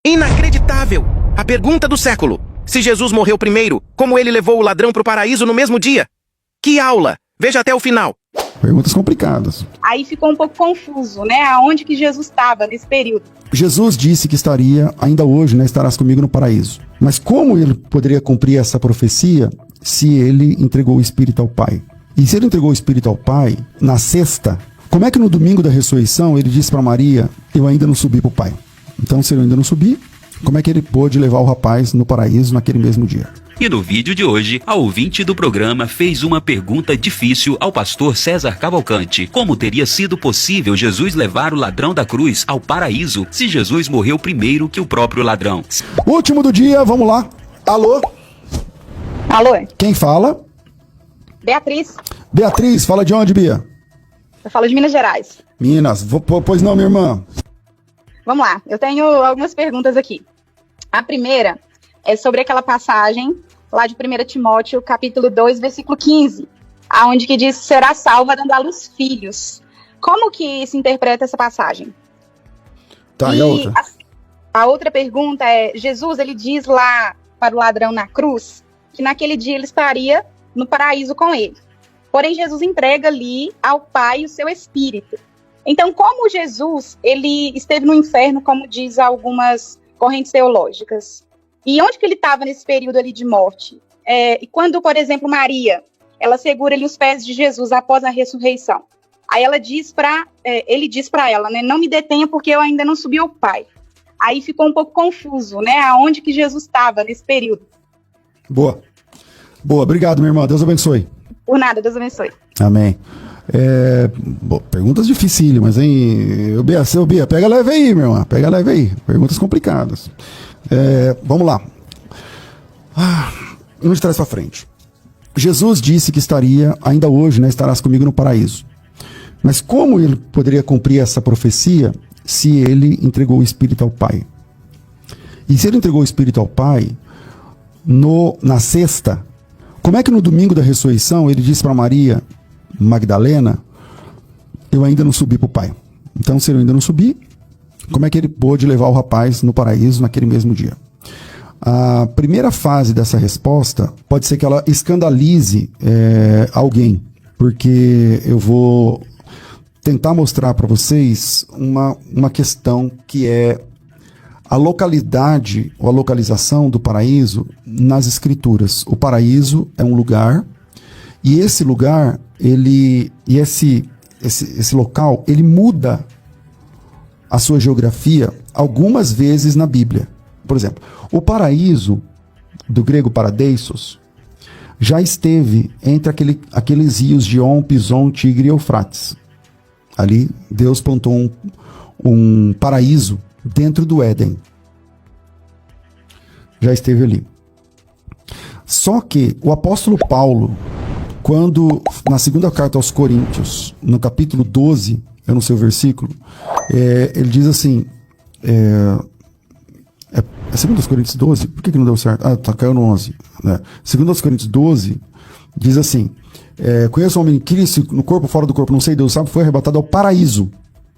Inacreditável! A pergunta do século. Se Jesus morreu primeiro, como ele levou o ladrão para o paraíso no mesmo dia? Que aula! Veja até o final. Perguntas complicadas. Aí ficou um pouco confuso, né? Aonde que Jesus estava nesse período? Jesus disse que estaria, ainda hoje, né, estarás comigo no paraíso. Mas como ele poderia cumprir essa profecia se ele entregou o Espírito ao Pai? E se ele entregou o Espírito ao Pai, na sexta, como é que no domingo da ressurreição ele disse para Maria, eu ainda não subi para o Pai? Então, se ele ainda não subir, como é que ele pôde levar o rapaz no paraíso naquele mesmo dia? E no vídeo de hoje, a ouvinte do programa fez uma pergunta difícil ao pastor César Cavalcante. Como teria sido possível Jesus levar o ladrão da cruz ao paraíso se Jesus morreu primeiro que o próprio ladrão? Último do dia, vamos lá. Alô? Alô? Quem fala? Beatriz. Beatriz, fala de onde, Bia? Eu falo de Minas Gerais. Minas. Pois não, minha irmã. Vamos lá, eu tenho algumas perguntas aqui. A primeira é sobre aquela passagem lá de 1 Timóteo, capítulo 2, versículo 15, aonde que diz, será salva dando à luz filhos. Como que se interpreta essa passagem? Tá, e a outra? A outra pergunta é, Jesus, ele diz lá para o ladrão na cruz, que naquele dia ele estaria no paraíso com ele. Porém, Jesus entrega ali ao Pai o seu Espírito. Então, como Jesus, ele esteve no inferno, como diz algumas correntes teológicas? E onde que ele estava nesse período ali de morte? E quando, por exemplo, Maria, ela segura ali os pés de Jesus após a ressurreição. Aí ela diz ele diz para ela, né, não me detenha porque eu ainda não subi ao Pai. Aí ficou um pouco confuso, né, aonde que Jesus estava nesse período. Boa, obrigado, minha irmã, Deus abençoe. Por nada, Deus abençoe. Amém. Perguntas dificílimas, hein? Bia, pega leve aí, meu irmão. Pega leve aí. Perguntas complicadas. Vamos lá. Vamos de trás para frente. Jesus disse que estaria, ainda hoje, né, estarás comigo no paraíso. Mas como ele poderia cumprir essa profecia se ele entregou o Espírito ao Pai? E se ele entregou o Espírito ao Pai, na sexta, como é que no domingo da ressurreição ele disse para Maria Magdalena, eu ainda não subi para o Pai? Então, se ele ainda não subir, como é que ele pôde levar o rapaz no paraíso naquele mesmo dia? A primeira fase dessa resposta pode ser que ela escandalize alguém, porque eu vou tentar mostrar para vocês uma questão que é a localidade ou a localização do paraíso nas Escrituras. O paraíso é um lugar, e esse lugar, esse local, ele muda a sua geografia algumas vezes na Bíblia. Por exemplo, o paraíso, do grego paradeisos, já esteve entre aqueles rios de On, Pison, Tigre e Eufrates. Ali, Deus plantou um paraíso dentro do Éden. Já esteve ali. Só que o apóstolo Paulo, quando, na segunda carta aos Coríntios, no capítulo 12, eu não sei o versículo, ele diz assim, é 2 Coríntios 12? Por que não deu certo? Caiu no 11. Né? 2 Coríntios 12, diz assim, conheço um homem que no corpo, fora do corpo, não sei, Deus sabe, foi arrebatado ao paraíso.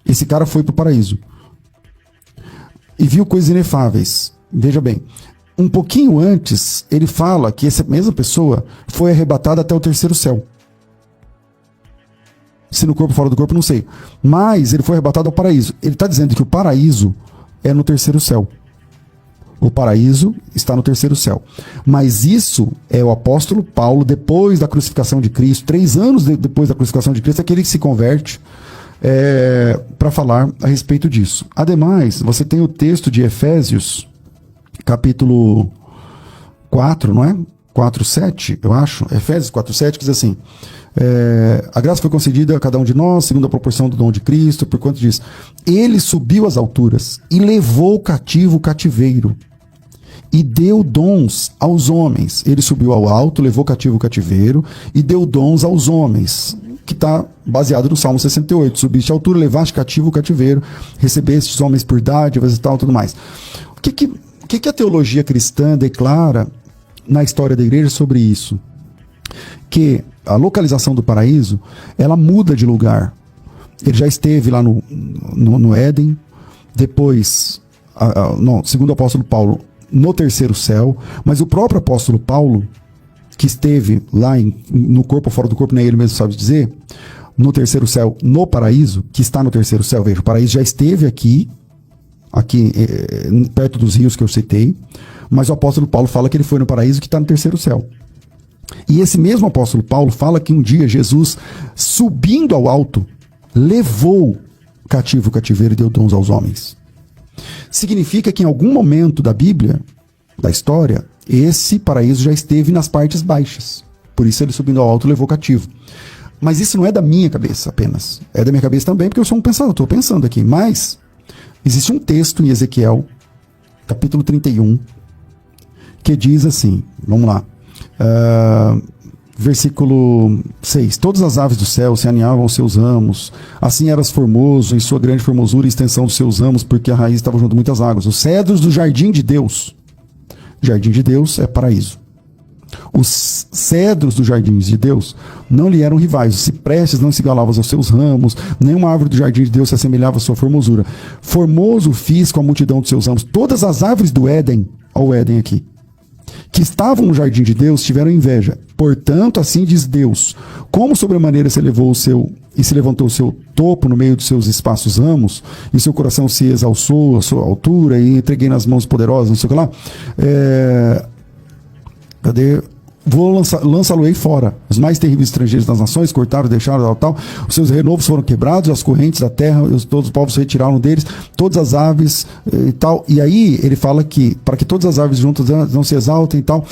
Esse cara foi para o paraíso. E viu coisas inefáveis. Veja bem, um pouquinho antes, ele fala que essa mesma pessoa foi arrebatada até o terceiro céu. Se no corpo, fora do corpo, não sei. Mas ele foi arrebatado ao paraíso. Ele está dizendo que o paraíso é no terceiro céu. O paraíso está no terceiro céu. Mas isso é o apóstolo Paulo, depois da crucificação de Cristo, 3 anos depois da crucificação de Cristo, é que ele se converte para falar a respeito disso. Ademais, você tem o texto de Efésios, capítulo 4, não é? 4:7, eu acho. Efésios 4:7, que diz assim, a graça foi concedida a cada um de nós, segundo a proporção do dom de Cristo, por quanto diz, ele subiu às alturas e levou cativo o cativeiro e deu dons aos homens. Ele subiu ao alto, levou cativo o cativeiro e deu dons aos homens, que está baseado no Salmo 68. Subiste à altura, levaste cativo o cativeiro, recebeste os homens por dádivas e tal, tudo mais. O que a teologia cristã declara na história da igreja sobre isso? Que a localização do paraíso, ela muda de lugar. Ele já esteve lá no Éden, depois não, segundo o apóstolo Paulo, no terceiro céu, mas o próprio apóstolo Paulo, que esteve lá no corpo ou fora do corpo, nem ele mesmo sabe dizer, no terceiro céu, no paraíso, que está no terceiro céu, veja, o paraíso já esteve aqui perto dos rios que eu citei, mas o apóstolo Paulo fala que ele foi no paraíso que está no terceiro céu. E esse mesmo apóstolo Paulo fala que um dia Jesus, subindo ao alto, levou cativo o cativeiro e deu dons aos homens. Significa que em algum momento da Bíblia, da história, esse paraíso já esteve nas partes baixas. Por isso ele, subindo ao alto, levou cativo. Mas isso não é da minha cabeça apenas. É da minha cabeça também, porque eu sou um pensador, estou pensando aqui. Mas existe um texto em Ezequiel, capítulo 31, que diz assim, vamos lá, versículo 6: todas as aves do céu se aninhavam aos seus ramos, assim eras formoso em sua grande formosura e extensão dos seus ramos, porque a raiz estava junto de muitas águas. Os cedros do jardim de Deus é paraíso. Os cedros dos jardins de Deus não lhe eram rivais, os ciprestes não se igualavam aos seus ramos, nenhuma árvore do jardim de Deus se assemelhava à sua formosura. Formoso fiz com a multidão dos seus ramos. Todas as árvores do Éden, ao Éden aqui, que estavam no jardim de Deus, tiveram inveja. Portanto, assim diz Deus: como sobremaneira se levantou o seu topo no meio dos seus espaços ramos, e seu coração se exalçou à sua altura, e entreguei nas mãos poderosas, não sei o que lá. Lançá-lo-ei fora. Os mais terríveis estrangeiros das nações cortaram, deixaram, tal. Os seus renovos foram quebrados, as correntes da terra, todos os povos se retiraram deles, todas as aves e tal. E aí ele fala que, para que todas as aves juntas não se exaltem e tal.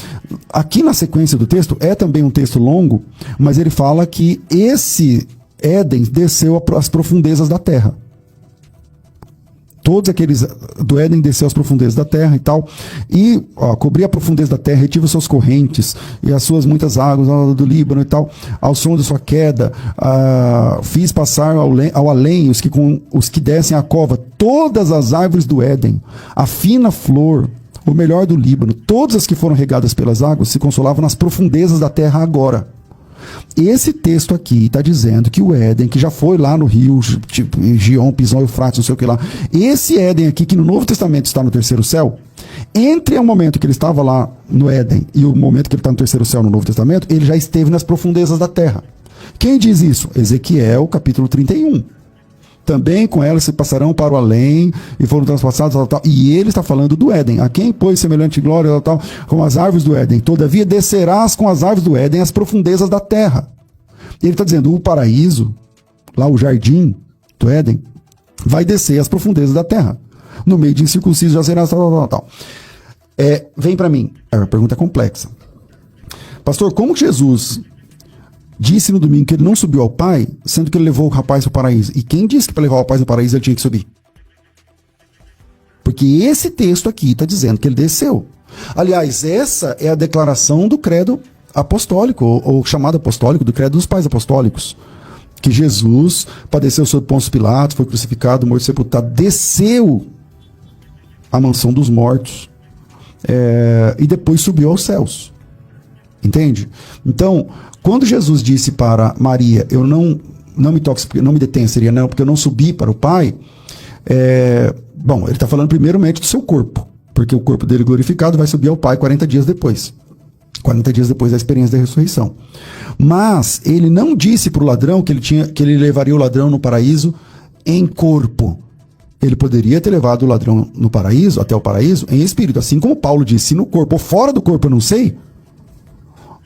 Aqui na sequência do texto, é também um texto longo, mas ele fala que esse Éden desceu às profundezas da terra. Todos aqueles do Éden desceu às profundezas da terra e tal, e cobri a profundeza da terra, retive as suas correntes e as suas muitas águas do Líbano e tal, ao som da sua queda, fiz passar ao além os que descem à cova, todas as árvores do Éden, a fina flor, o melhor do Líbano, todas as que foram regadas pelas águas se consolavam nas profundezas da terra agora. Esse texto aqui está dizendo que o Éden, que já foi lá no rio, tipo Gion, Pison, Eufrates, não sei o que lá, esse Éden aqui, que no Novo Testamento está no terceiro céu, entre o momento que ele estava lá no Éden e o momento que ele está no terceiro céu no Novo Testamento, ele já esteve nas profundezas da terra. Quem diz isso? Ezequiel, capítulo 31. Também com elas se passarão para o além e foram transpassados, tal. E ele está falando do Éden. A quem pôs semelhante glória, tal, com as árvores do Éden. Todavia descerás com as árvores do Éden às profundezas da terra. E ele está dizendo, o paraíso, lá o jardim do Éden, vai descer às profundezas da terra. No meio de incircuncisos já será tal. Vem para mim. A pergunta é complexa. Pastor, como Jesus disse no domingo que ele não subiu ao Pai, sendo que ele levou o rapaz para o paraíso? E quem disse que para levar o rapaz ao paraíso ele tinha que subir? Porque esse texto aqui está dizendo que ele desceu. Aliás, essa é a declaração do credo apostólico, ou chamado apostólico, do credo dos pais apostólicos. Que Jesus padeceu sob Pôncio Pilatos, foi crucificado, morto e sepultado, desceu à mansão dos mortos, e depois subiu aos céus. Entende? Então, quando Jesus disse para Maria, eu não me toque, não me detenha, seria não, porque eu não subi para o Pai, bom, ele está falando primeiramente do seu corpo, porque o corpo dele glorificado vai subir ao Pai 40 dias depois. 40 dias depois da experiência da ressurreição. Mas ele não disse para o ladrão que ele levaria o ladrão no paraíso em corpo. Ele poderia ter levado o ladrão no paraíso, até o paraíso, em espírito. Assim como Paulo disse, se no corpo ou fora do corpo eu não sei,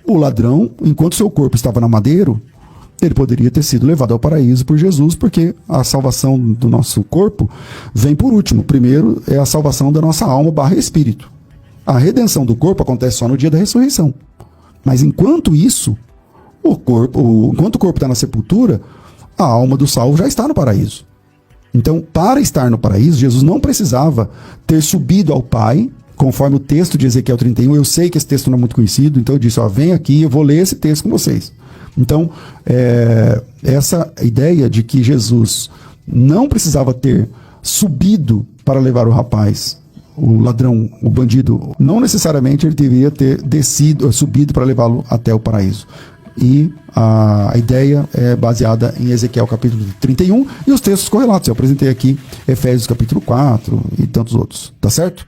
o ladrão, enquanto seu corpo estava na madeira, ele poderia ter sido levado ao paraíso por Jesus, porque a salvação do nosso corpo vem por último. Primeiro é a salvação da nossa alma / espírito. A redenção do corpo acontece só no dia da ressurreição. Mas enquanto isso, enquanto o corpo está na sepultura, a alma do salvo já está no paraíso. Então, para estar no paraíso, Jesus não precisava ter subido ao Pai, conforme o texto de Ezequiel 31. Eu sei que esse texto não é muito conhecido, então eu disse, vem aqui, eu vou ler esse texto com vocês. Então, essa ideia de que Jesus não precisava ter subido para levar o rapaz, o ladrão, o bandido, não necessariamente ele deveria ter subido para levá-lo até o paraíso. e a ideia é baseada em Ezequiel capítulo 31 e os textos correlatos. Eu apresentei aqui Efésios capítulo 4 e tantos outros, tá certo?